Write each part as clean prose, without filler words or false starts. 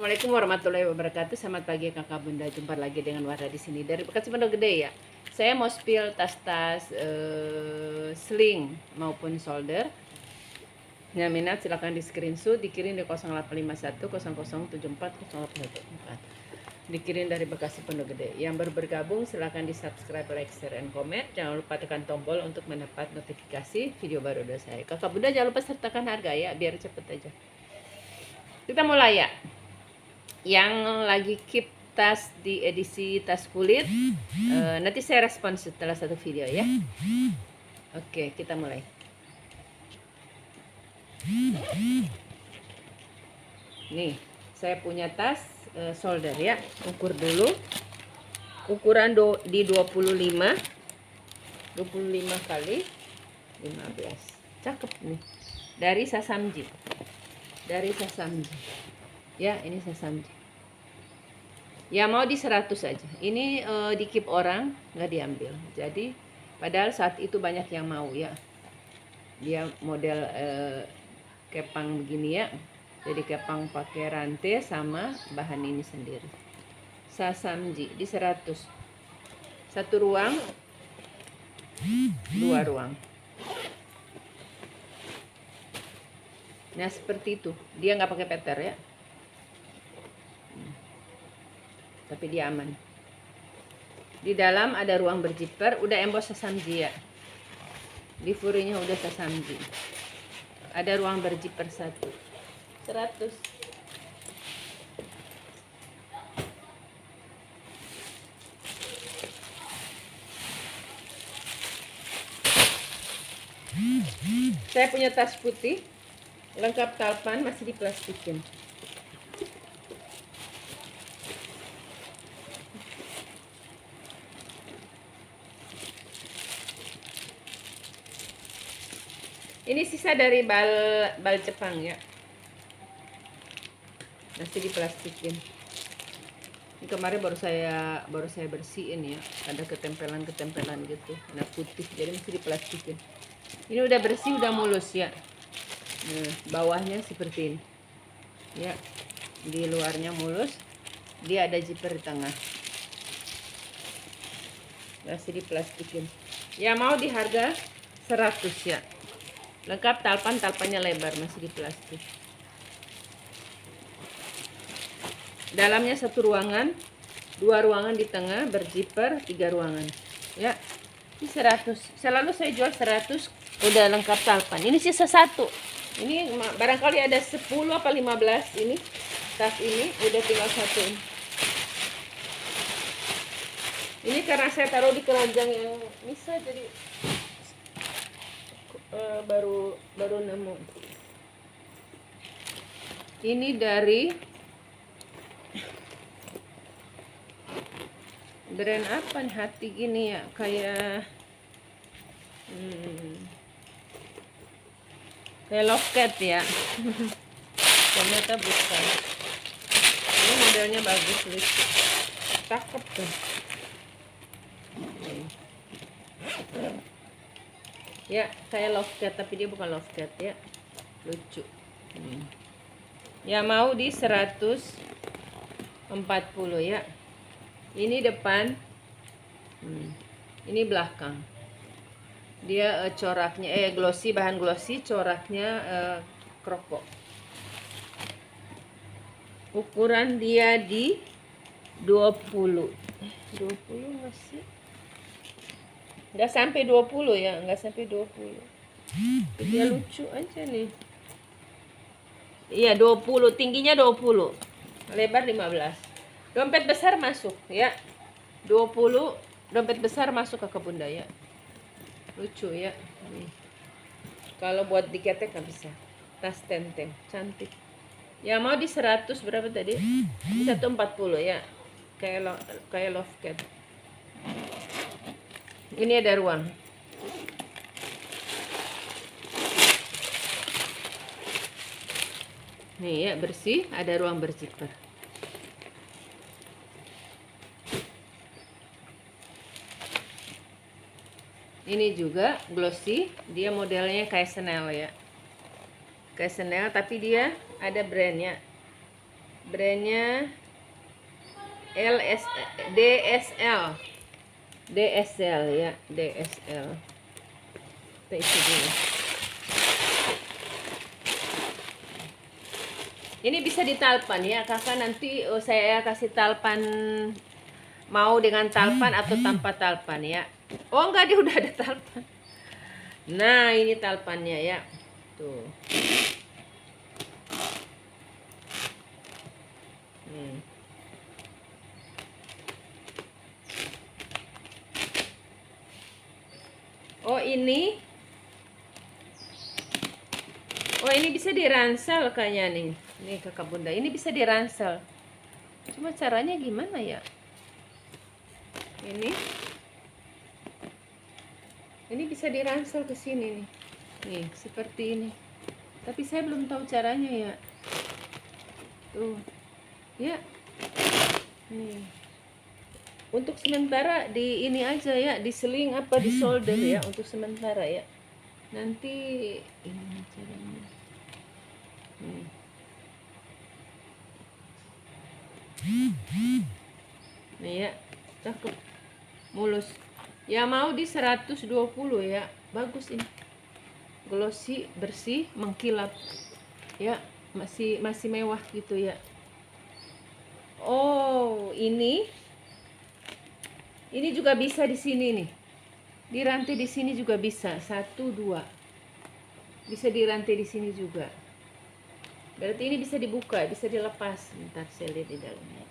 Assalamualaikum warahmatullahi wabarakatuh. Selamat pagi kakak bunda. Jumpa lagi dengan Wardah di sini dari Bekasi Pondok Gede ya. Saya mau spill tas-tas sling maupun solder. Yang minat silahkan di screenshot, dikirim di 0851 0074 0814. Dikirim dari Bekasi Pondok Gede. Yang baru bergabung silahkan di subscribe, like, share, and comment. Jangan lupa tekan tombol untuk mendapat notifikasi video baru dari saya. Kakak bunda jangan lupa sertakan harga ya, biar cepet aja. Kita mulai ya. Yang lagi keep tas di edisi tas kulit, nanti saya respon setelah satu video ya. Oke, kita mulai. Nih, saya punya tas solder ya. Ukur dulu. Ukuran di 25 kali 15. Cakep nih. Dari Sasamji. Ya, ini Sasamji. Ya mau di 100 aja. Ini di keep orang, nggak diambil. Jadi padahal saat itu banyak yang mau ya. Dia model kepang begini ya. Jadi kepang pakai rantai sama bahan ini sendiri. Sasamji di 100. Satu ruang, dua ruang. Nah seperti itu. Dia nggak pakai peter ya. Tapi dia aman. Di dalam ada ruang berjiper, udah embos Sasamji ya. Di furinya udah Sasamji. Ada ruang berjiper 100. Saya punya tas putih, lengkap talpan, masih diplastikin. Ini sisa dari bal Jepang ya. Masih diplastikin. Ini kemarin baru saya bersihin ya. Ada ketempelan gitu, warna putih. Jadi mesti diplastikin. Ini udah bersih, udah mulus ya. Nah, bawahnya seperti ini. Ya. Di luarnya mulus. Dia ada zipper di tengah. Masih diplastikin. Ya mau di harga 100 ya. Lengkap talpannya lebar, masih di plastik. Dalamnya satu ruangan, dua ruangan di tengah, berjiper, 3 ruangan. Ya, ini 100. Selalu saya jual 100, udah lengkap talpan. Ini sisa 1. Ini barangkali ada 10 apa 15 ini. Tas ini udah tinggal 1. Ini karena saya taruh di keranjang yang bisa, jadi baru nemu. Ini dari brand apa nih, hati gini ya, kayak Lovecat ya. Ternyata bukan. Ini modelnya bagus, lucu, cakep tuh. Ya kayak Lovecat, tapi dia bukan Lovecat ya, lucu. Ya mau di 140 ya. Ini depan, ini belakang. Dia coraknya glossy, bahan glossy, coraknya kroko. Ukuran dia di 20 masih nggak sampai 20 ya, nggak sampai 20. Dia lucu aja nih. Iya 20, tingginya 20, lebar 15. Dompet besar masuk ya. 20 dompet besar masuk ke bunda ya. Lucu ya. Nih. Kalau buat diketek nggak bisa. Tas tenteng, cantik. Ya mau di 100 berapa tadi? 140 ya. Kayak Lovecat. Ini ada ruang. Nih ya, bersih, ada ruang berjiper. Ini juga glossy, dia modelnya kayak Chanel ya. Kayak Chanel tapi dia ada brandnya. Brandnya DSL. DSL ya, DSL. Kita isi dulu. Ini bisa ditalpan ya, kakak nanti saya kasih talpan, mau dengan talpan atau tanpa talpan ya. Oh enggak, dia udah ada talpan. Nah ini talpannya ya, tuh. Oh ini bisa diransel kayaknya nih. Nih kakak bunda, ini bisa diransel. Cuma caranya gimana ya? Ini bisa diransel ke sini nih. Nih, seperti ini. Tapi saya belum tahu caranya ya. Tuh. Ya. Nih. Untuk sementara di ini aja ya, di seling apa di solder ya untuk sementara ya. Nanti ini caranya. Nih ya, cakep, mulus. Ya mau di 120 ya, bagus ini. Glossy, bersih, mengkilap. Ya, masih mewah gitu ya. Oh, ini juga bisa di sini nih. Dirantai di sini juga bisa. 1, 2. Bisa dirantai di sini juga. Berarti ini bisa dibuka, bisa dilepas. Bentar saya lihat di dalamnya.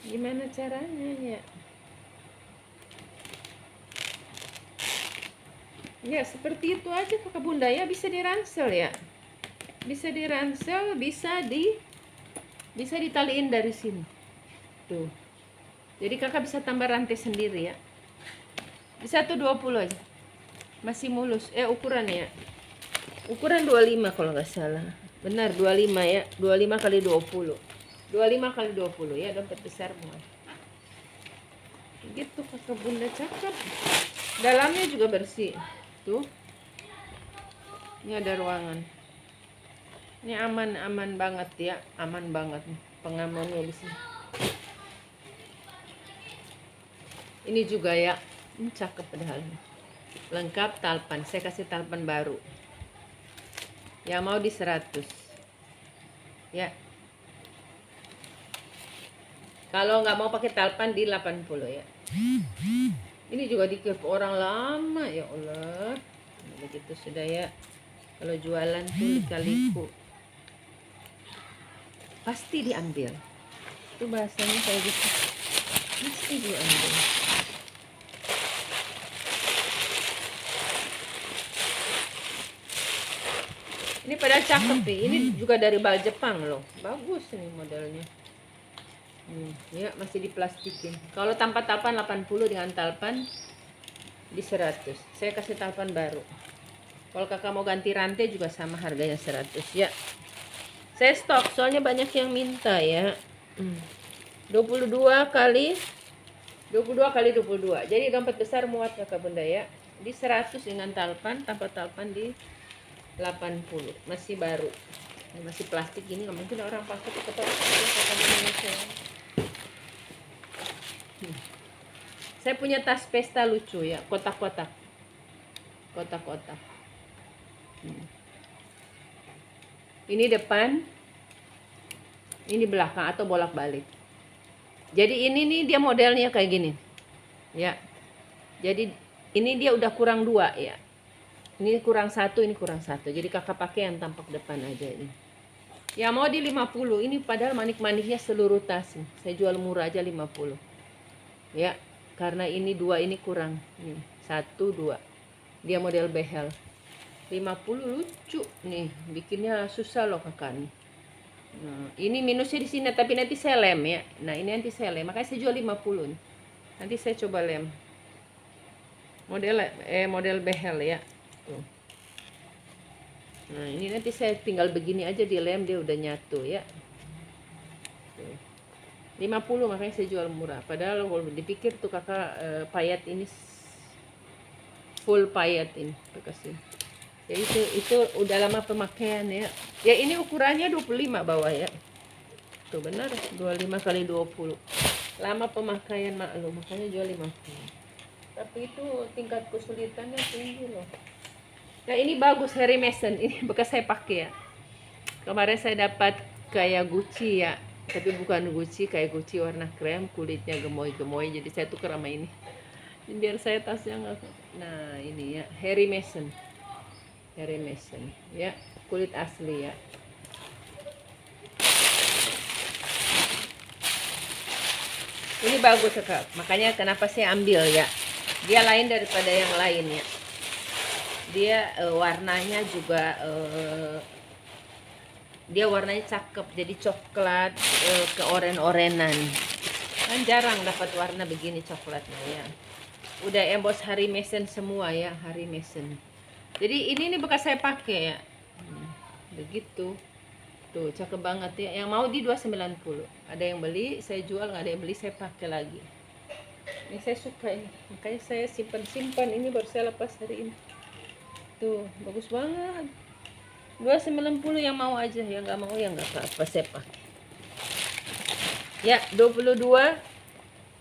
Gimana caranya ya? Ya seperti itu aja kakak bunda ya, bisa diransel ya. Bisa diransel, bisa ditaliin dari sini. Tuh. Jadi kakak bisa tambah rantai sendiri ya. Di 120 aja. Masih mulus. Ukurannya ya. Ukuran 25 kalau nggak salah. Benar 25 ya. 25 kali 20. 25 kali 20 ya, dompet besar muat. Gitu kakak bunda, cakep. Dalamnya juga bersih. Tuh. Ini ada ruangan. Ini aman banget ya, aman banget nih pengamannya di sini. Ini juga ya, ini cakep padahal. Lengkap talpan, saya kasih talpan baru. Ya mau di 100. Ya. Kalau nggak mau pakai talpan di 80 ya. Ini juga dikip orang lama ya Allah. Begitu sudah ya. Kalau jualan tuh lika-liku pasti diambil. Itu bahasanya kayak gitu. Pasti diambil. Ini pada cakep nih. Ini juga dari bal Jepang loh. Bagus nih modelnya. Ya masih diplastikin. Kalau tanpa talpan 80, dengan talpan di 100. Saya kasih talpan baru. Kalau kakak mau ganti rantai juga sama, harganya 100 ya. Saya stok soalnya banyak yang minta ya. 22 kali 22. Jadi dompet besar muat kakak bunda ya. Di 100 dengan talpan, tanpa talpan di 80. Masih baru. Ini masih plastik gini, nggak mungkin orang pakai tetap Indonesia. Saya punya tas pesta lucu ya, kotak-kotak. Ini depan, ini belakang atau bolak-balik. Jadi ini nih dia modelnya kayak gini. Ya. Jadi ini dia udah kurang 2 ya. Ini kurang 1, ini kurang 1. Jadi kakak pakai yang tampak depan aja ini. Ya mau di 50. Ini padahal manik-maniknya seluruh tas. Saya jual murah aja 50. Ya, karena ini 2 ini kurang. Nih, 1, 2. Dia model behel. 50 lucu nih. Bikinnya susah loh kakak nih. Nah, ini minusnya di sini, tapi nanti saya lem ya. Nah, ini nanti saya lem. Makanya saya jual 50 nih. Nanti saya coba lem. Model behel ya. Tuh. Nah, ini nanti saya tinggal begini aja dilem, dia udah nyatu ya. Tuh. 50 makanya saya jual murah. Padahal kalau dipikir tuh kakak payat ini full payet ini bekasnya. Ya itu udah lama pemakaian ya. Ya ini ukurannya 25 bawah ya. Tuh benar 25 kali 20. Lama pemakaian maklum, makanya jual 50. Tapi itu tingkat kesulitannya tinggi loh. Nah ini bagus Harry Mason, ini bekas saya pakai ya. Kemarin saya dapat kayak Gucci ya, tapi bukan Gucci, kayak Gucci warna krem, kulitnya gemoy-gemoy, jadi saya tukar sama ini. Biar saya tasnya nggak. Nah ini ya Harry Mason. Harry Mason ya, kulit asli ya. Ini bagus Kak, makanya kenapa saya ambil ya. Dia lain daripada yang lain ya. Dia warnanya juga dia warnanya cakep, jadi coklat ke oren-orenan. Kan jarang dapat warna begini coklatnya ya. Udah emboss Harry Mason semua ya, Harry Mason. Jadi ini nih bekas saya pakai ya. Begitu. Tuh, cakep banget ya. Yang mau di 290. Ada yang beli, saya jual, nggak ada yang beli, saya pakai lagi. Ini saya suka ini. Makanya saya simpan-simpan ini baru saya lepas hari ini. Tuh, bagus banget. 290 yang mau aja, yang nggak mau yang nggak apa-apa saya pakai. Ya, 22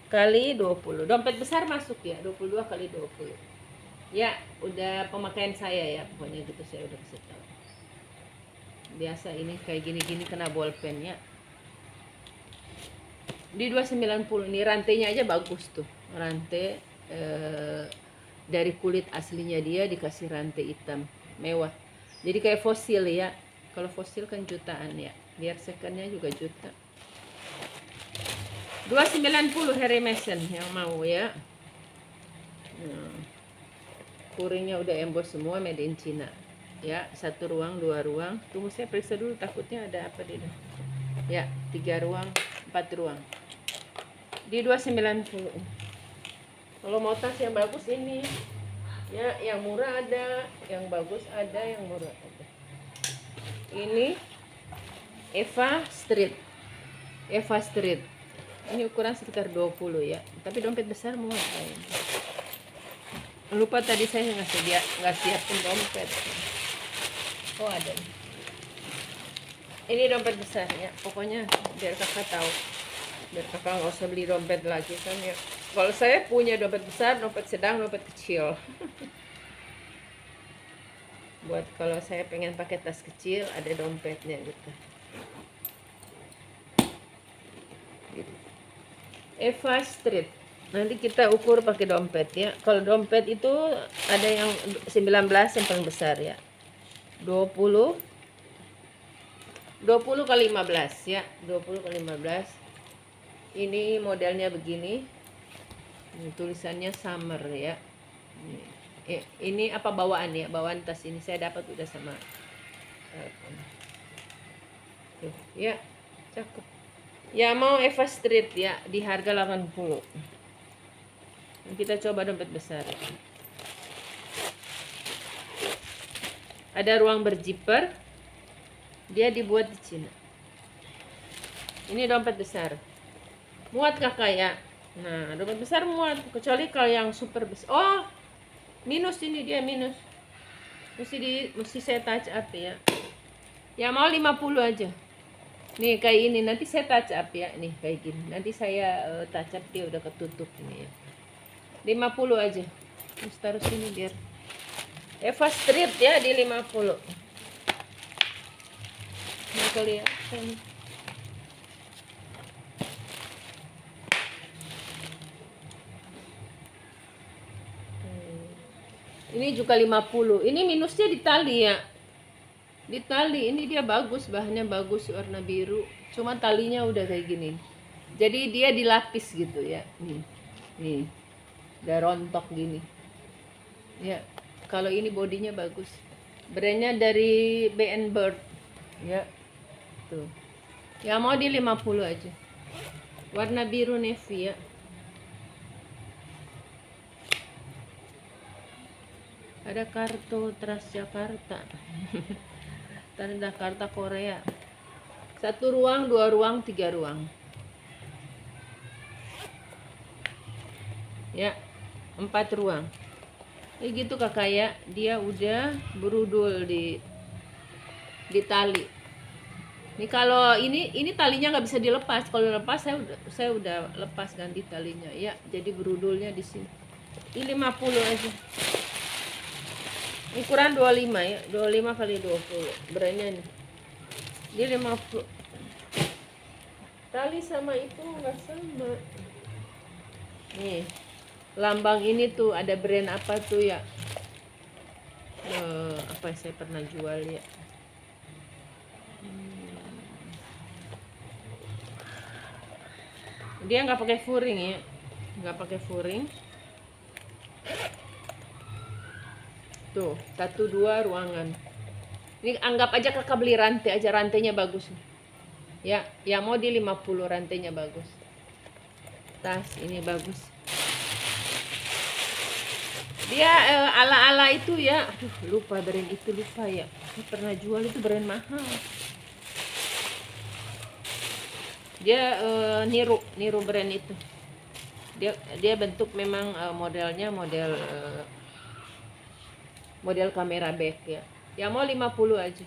kali 20. Dompet besar masuk ya, 22 kali 20. Ya, udah pemakaian saya ya, pokoknya gitu saya udah kasih tahu. Biasa ini kayak gini-gini kena bolpen ya. Di 290 ini rantainya aja bagus tuh. Rantai dari kulit aslinya dia dikasih rantai hitam, mewah. Jadi kayak fosil ya. Kalau fosil kan jutaan ya. Biar secondnya juga juta. 290 Harry Mason yang mau ya. Kuringnya udah emboss semua, made in China ya. 1 ruang 2 ruang, tunggu saya periksa dulu takutnya ada apa di dalam ya. 3 ruang 4 ruang di 290. Kalau mau tas yang bagus ini ya, yang murah ada, yang bagus ada, yang murah ada. Ini Eva Street ini ukuran sekitar 20 ya, tapi dompet besar muat kayaknya. Lupa tadi saya nggak siapin dompet. Oh ada. Ini dompet besar ya. Pokoknya biar kakak tahu. Biar kakak nggak usah beli dompet lagi kan ya. Kalau saya punya dompet besar, dompet sedang, dompet kecil. Buat kalau saya pengen pakai tas kecil, ada dompetnya gitu. Eva Street. Nanti kita ukur pakai dompet ya. Kalau dompet itu ada yang 19 yang paling besar ya. 20 kali 15 ya. 20 kali 15. Ini modelnya begini. Ini tulisannya summer ya. Ini apa bawaan ya? Bawaan tas ini saya dapat udah sama. Tuh, ya, cakep. Ya mau Eva Street ya, di harga 80. Kita coba dompet besar. Ada ruang berzipper. Dia dibuat di Cina. Ini dompet besar. Muat kakak ya. Nah, dompet besar muat. Kecuali kalau yang super besar. Oh, minus ini dia minus. Mesti saya touch up ya. Ya mau 50 aja. Nih kayak ini nanti saya touch up ya. Nih kayak gini. Nanti saya touch up, dia udah ketutup ini ya. 50 aja. Terus taruh sini biar Eva Street ya di 50. Nah kelihatan. Ini juga 50. Ini minusnya di tali ya. Di tali ini dia bagus, bahannya bagus, warna biru. Cuma talinya udah kayak gini. Jadi dia dilapis gitu ya. Nih. Udah rontok gini ya. Kalau ini bodinya bagus, brandnya dari B&B Bird ya. Tuh ya mau di 50 aja, warna biru navy ya. Ada kartu Transjakarta. Transjakarta Korea. 1 ruang 2 ruang 3 ruang ya. 4 ruang. Ya gitu kakak ya, dia udah berudul di tali. Ini kalau ini talinya nggak bisa dilepas. Kalau lepas saya udah lepas ganti talinya ya. Jadi berudulnya di sini. Ini 50 aja. Ukuran 25 ya, 25 kali 20. Brandnya nih. Dia 50. Tali sama itu nggak sama. Nih. Lambang ini tuh ada brand apa tuh ya? Apa saya pernah jual ya? Dia nggak pakai furing ya, nggak pakai furing. Tuh 1-2 ruangan. Ini anggap aja kakak beli rantai aja, rantainya bagus ya. Yang mau di 50, rantainya bagus. Tas ini bagus. Dia ala-ala itu ya. Aduh lupa brand itu, lupa ya. Saya pernah jual itu brand mahal. Dia niru brand itu. Dia bentuk memang modelnya model kamera back ya. Yang mau 50 aja.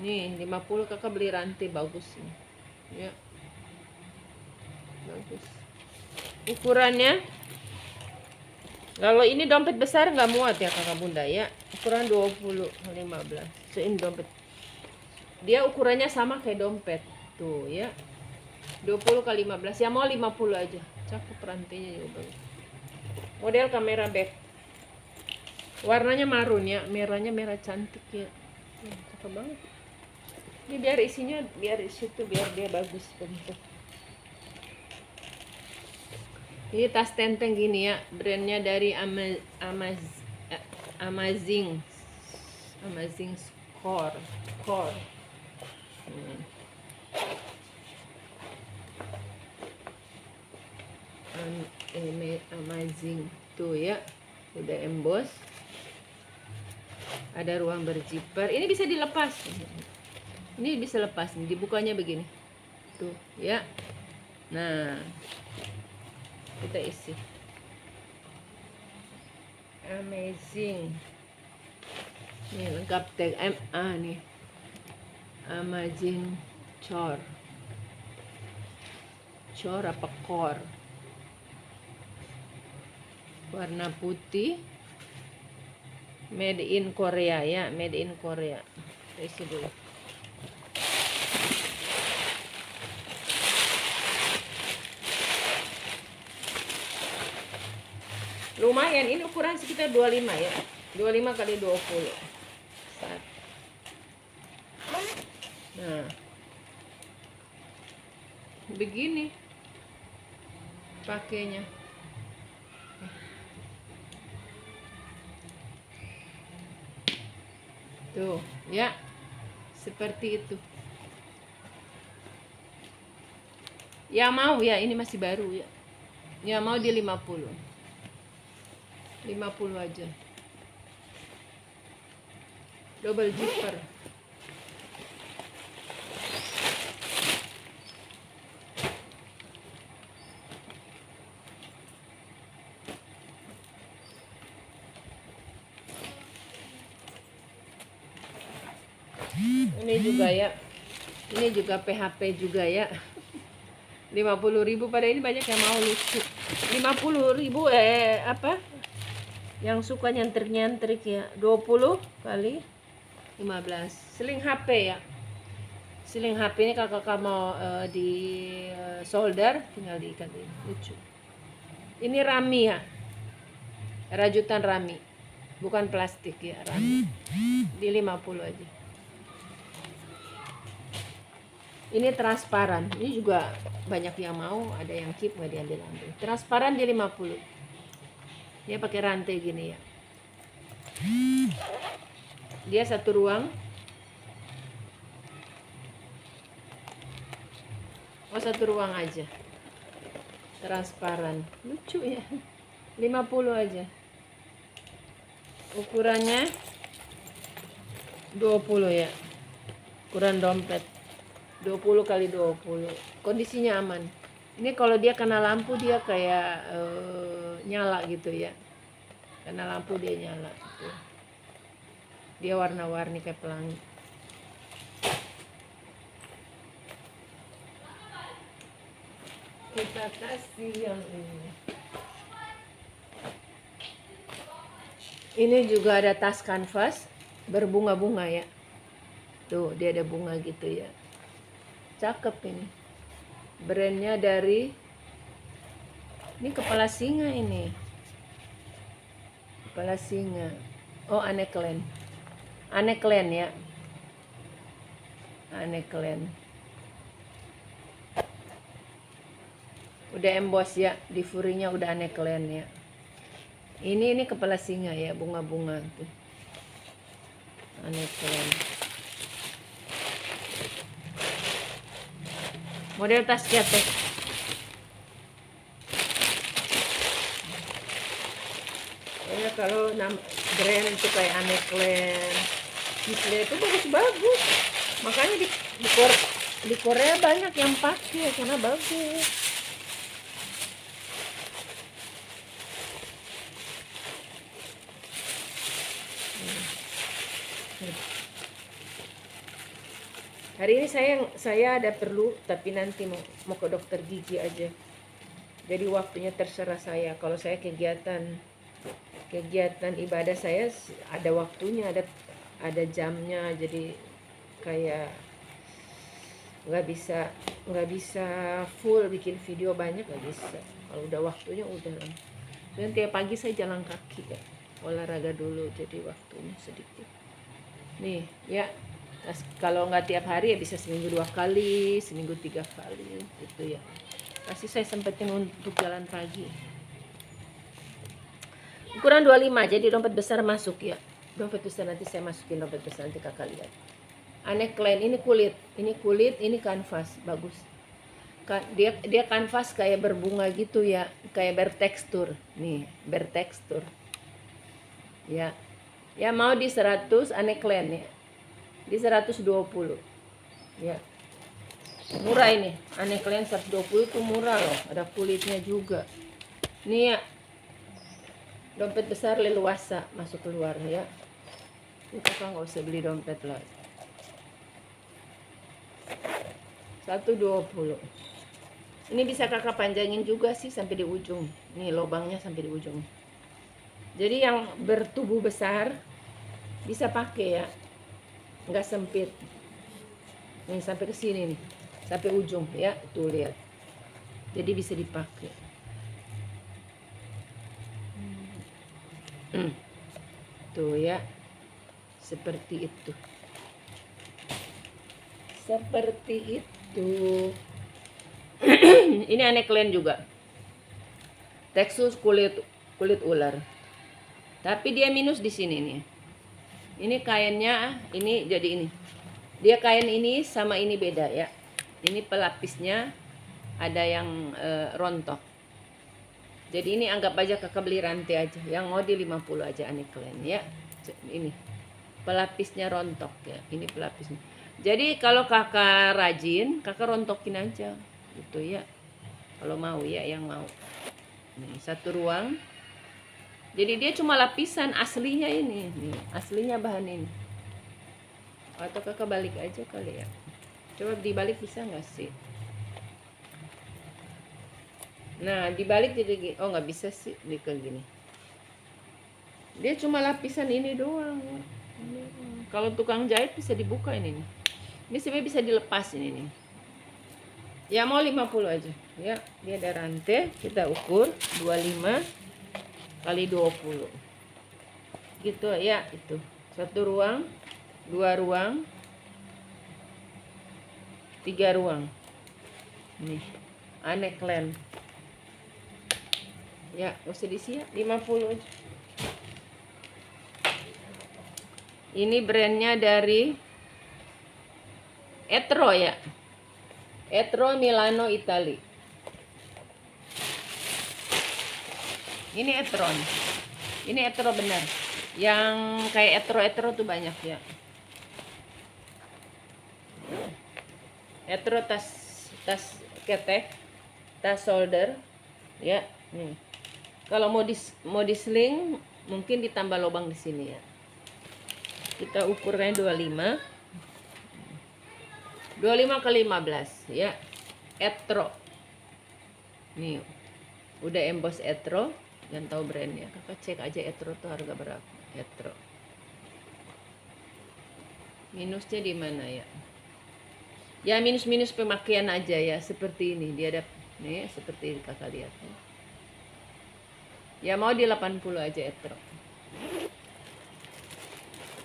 Nih 50 kakak beli rantai bagus nih. Ya. Bagus. Ukurannya kalau ini dompet besar nggak muat ya kakak bunda ya. Ukuran 20 15. So ini dompet. Dia ukurannya sama kayak dompet. Tuh ya. 20 kali 15. Yang mau 50 aja. Cakep rantainya juga bagus. Model kamera back. Warnanya marun ya, merahnya merah cantik ya. Cakep banget. Ini biar isinya biar situ biar dia bagus bentuk. Ini tas tenteng gini ya, brandnya dari Amazing Core. Amazing tuh ya, udah emboss. Ada ruang berzipper. Ini bisa dilepas. Ini bisa lepas nih, dibukanya begini. Tuh, ya. Nah, kita isi. Amazing. Nih lengkap tag MA nih. Amazing Core. Core apa core? Warna putih. Made in Korea ya, made in Korea. Kita isi dulu. Lumayan, ini ukuran sekitar 25 ya. 25 kali 20. Nah. Begini pakainya. Tuh, ya. Seperti itu. Ya mau ya, ini masih baru ya. Ya mau di 50. 50 aja. Double zipper. Ini juga ya. Ini juga PHP juga ya. 50.000 pada ini banyak yang mau lucu. 50.000 apa? Yang suka nyentrik-nyentrik ya. 20 kali 15. Seling HP ya. Seling HP ini kalau kakak mau di solder tinggal diikat ini. Lucu. Ini rami ya. Rajutan rami. Bukan plastik ya, rami. Di 50 aja. Ini transparan. Ini juga banyak yang mau, ada yang keep nggak diambil-ambil. Transparan di 50. Dia pakai rantai gini ya. Dia satu ruang. Oh, satu ruang aja. Transparan. Lucu ya. 50 aja. Ukurannya 20 ya. Ukuran dompet. 20 kali 20. Kondisinya aman. Ini kalau dia kena lampu dia kayak nyala gitu ya. karena lampu dia nyala tuh. Dia warna-warni kayak pelangi. Kita kasih yang ini. Ini juga ada tas kanvas berbunga-bunga ya. Tuh, dia ada bunga gitu ya. Cakep ini. Brandnya dari, ini kepala singa ini. Kepala singa. Oh, Aneklen. Aneklen ya. Aneklen. Udah emboss ya, di furinya udah Aneklen ya. Ini kepala singa ya, bunga-bunga tuh. Aneklen. Model tas ketek. Ya kalau brand itu kayak Aneklen, Sisley itu bagus-bagus. Makanya di Korea banyak yang pakai karena bagus. Hari ini saya ada perlu, tapi nanti mau ke dokter gigi aja. Jadi waktunya terserah saya. Kalau saya kegiatan ibadah saya ada waktunya, ada jamnya. Jadi kayak nggak bisa full bikin video banyak, nggak bisa. Kalau udah waktunya udah. Dan tiap pagi saya jalan kaki ya, olahraga dulu, jadi waktunya sedikit. Nih ya. Kalau nggak tiap hari ya bisa seminggu 2 kali, seminggu 3 kali gitu ya. Pasti saya sempetin untuk jalan pagi. Ukuran 25, jadi dompet besar masuk ya. Dompet besar nanti saya masukin, dompet besar nanti kakak lihat. Aneklen, ini kulit, ini kanvas, bagus. Dia kanvas kayak berbunga gitu ya, kayak bertekstur. Nih, bertekstur. Ya. Ya mau di 100 Aneklen ya. Di 120 ya, murah ini. Aneklen 120 itu murah loh, ada kulitnya juga. Ini ya, dompet besar leluasa masuk keluar ya. Ini kakak nggak usah beli dompet lah. 120. Ini bisa kakak panjangin juga sih sampai di ujung. Nih lubangnya sampai di ujung. Jadi yang bertubuh besar bisa pakai ya, nggak sempit. Nih sampai ke sini nih, sampai ujung ya, tuh lihat. Jadi bisa dipakai. Tuh ya, seperti itu. Seperti itu. Ini Aneklen juga. Tekstur kulit ular. Tapi dia minus di sini nih. Ini kainnya, ini jadi ini. Dia kain ini sama ini beda ya. Ini pelapisnya ada yang rontok. Jadi ini anggap aja kakak beli rantai aja. Yang mau di 50 aja Aneklen ya. Ini pelapisnya rontok ya. Ini pelapisnya. Jadi kalau kakak rajin, kakak rontokin aja gitu ya. Kalau mau ya, yang mau. Nih, satu ruang. Jadi dia cuma lapisan aslinya ini. Nih, aslinya bahan ini. Atau kakak balik aja kali ya. Coba dibalik bisa nggak sih? Nah, dibalik jadi oh nggak bisa sih kayak gini. Dia cuma lapisan ini doang. Kalau tukang jahit bisa dibuka ini nih. Ini sebenarnya bisa dilepas ini nih. Ya mau 50 aja. Ya, dia ada rantai, kita ukur 25 kali 20. Gitu ya, itu. Satu ruang, 2 ruang, 3 ruang. Nih, Aneklen. Ya, usah disiap 50. Ini brandnya dari Etro ya. Etro Milano Italia. Ini Etron. Ini Etro benar. Yang kayak Etro tuh banyak ya. Etro tas ketek, tas shoulder ya. Nih. Kalau mau di sling Mungkin ditambah lubang di sini ya. Kita ukurnya 25 kali 15 ya. Etro. Nih, udah emboss Etro. Yang tahu brandnya, kakak cek aja Etro tuh harga berapa. Etro. Minusnya di mana ya? Ya minus pemakaian aja ya, seperti ini. Dia ada nih seperti ini kakak lihat. Ya mau di 80 aja Etro.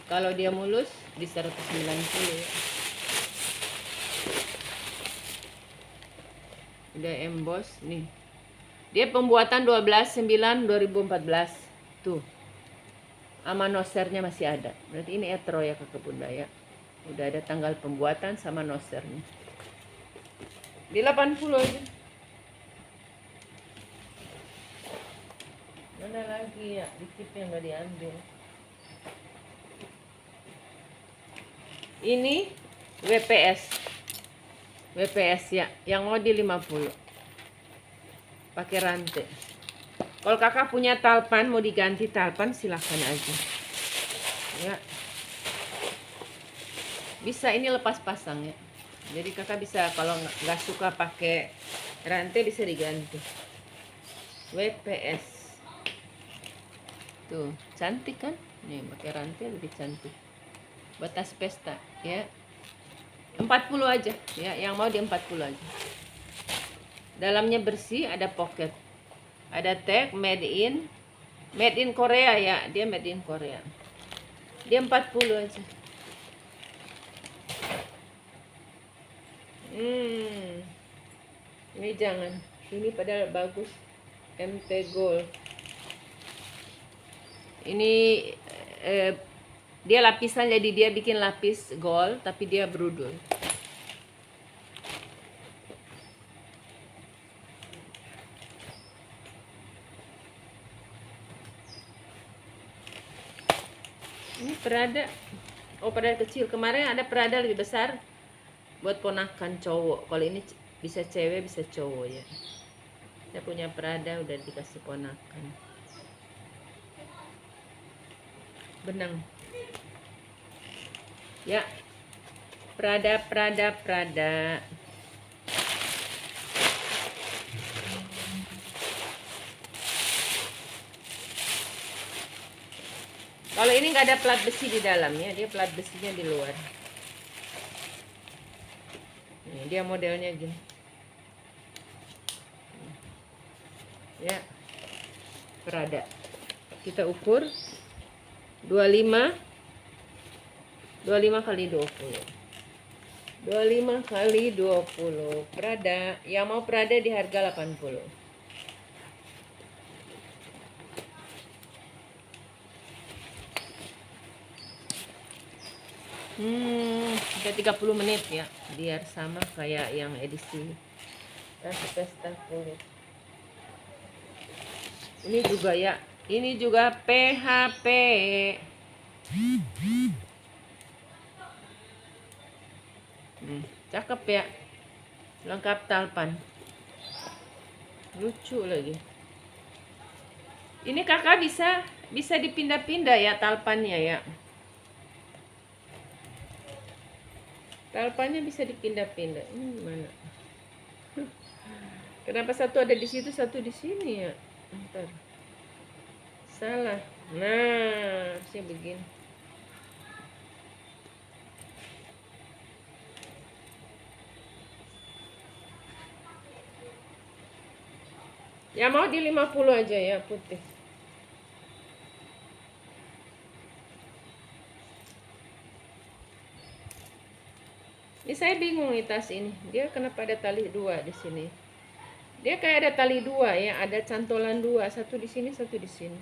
Kalau dia mulus di 190 ya. Udah emboss nih. Dia pembuatan 12/9/2014. Tuh. Sama nosernya masih ada. Berarti ini Etro ya kakak bunda ya. Udah ada tanggal pembuatan sama nosernya. Di 80 aja. Mana lagi ya? Dikit yang gak diambil. Ini WPS ya, yang mau di 50 pakai rantai. Kalau kakak punya talpan mau diganti talpan silahkan aja ya, bisa. Ini lepas pasang ya, jadi kakak bisa kalau nggak suka pakai rantai bisa diganti. WPS tuh cantik kan, nih pakai rantai lebih cantik. Batas pesta ya 40 aja ya, yang mau di 40 aja. Dalamnya bersih, ada pocket, ada tag made in Korea ya, dia made in Korea. Dia 40 aja. Ini jangan, ini padahal bagus. MT Gold ini dia lapisan, jadi dia bikin lapis gold tapi dia brudul. Ini Prada. Oh, Prada kecil. Kemarin ada Prada lebih besar buat ponakan cowok. Kalau ini bisa cewek bisa cowok ya. Saya punya Prada udah dikasih ponakan. Benang. Ya. Prada. Kalau ini nggak ada plat besi di dalamnya, dia plat besinya di luar. Ini dia modelnya gini. Ya. Prada. Kita ukur 25 kali 20. 25 kali 20. Prada. Yang mau Prada di harga 80. Udah 30 menit ya, biar sama kayak yang edisi pesta kulit. Ini juga ya, ini juga PHP. Cakep ya, lengkap talpan, lucu lagi. Ini kakak bisa dipindah-pindah ya talpannya ya. Talpannya bisa dipindah-pindah. Ini gimana? Kenapa satu ada di situ, satu di sini ya? Ntar. Salah. Nah, harusnya begini. Ya mau di 50 aja ya, putih. Ini saya bingung nih tas ini. Dia kenapa ada tali dua di sini? Dia kayak ada tali dua ya, ada cantolan dua, satu di sini, satu di sini.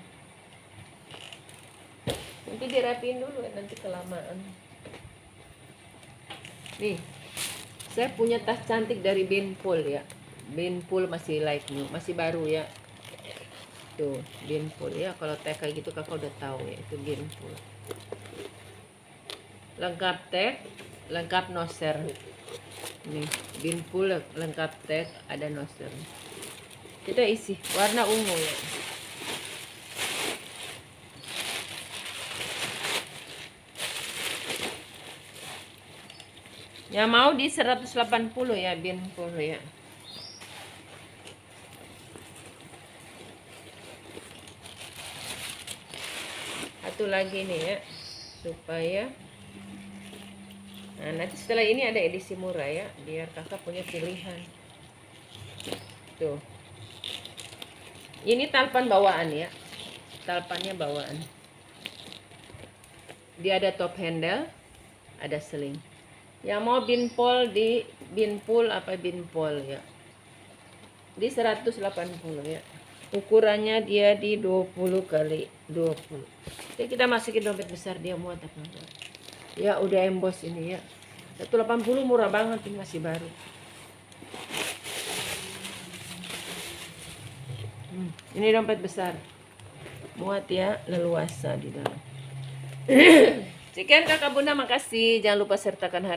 Nanti dirapiin dulu, nanti kelamaan. Nih, saya punya tas cantik dari Binpool ya. Binpool masih like new, masih baru ya. Tuh, Binpool ya. Kalau tag kayak gitu kakak udah tahu ya, itu Binpool. Lengkap tag, lengkap noser. Nih, Binpool lengkap tag, ada noser. Kita isi warna ungu ya. Yang mau di 180 ya binpool ya. Satu lagi nih ya, supaya nah nanti setelah ini ada edisi murah ya, biar kakak punya pilihan. Tuh, ini talpan bawaan ya, talpannya bawaan. Dia ada top handle, ada sling. Yang mau binpool di binpool apa binpool ya, di 180 ya. Ukurannya dia di 20 kali 20. Jadi kita masukin dompet besar, dia muat apa enggak. Ya udah emboss ini ya. 180 murah banget, ini masih baru. Ini dompet besar. Muat ya, leluasa di dalam. Sekian kakak bunda, makasih. Jangan lupa sertakan harga.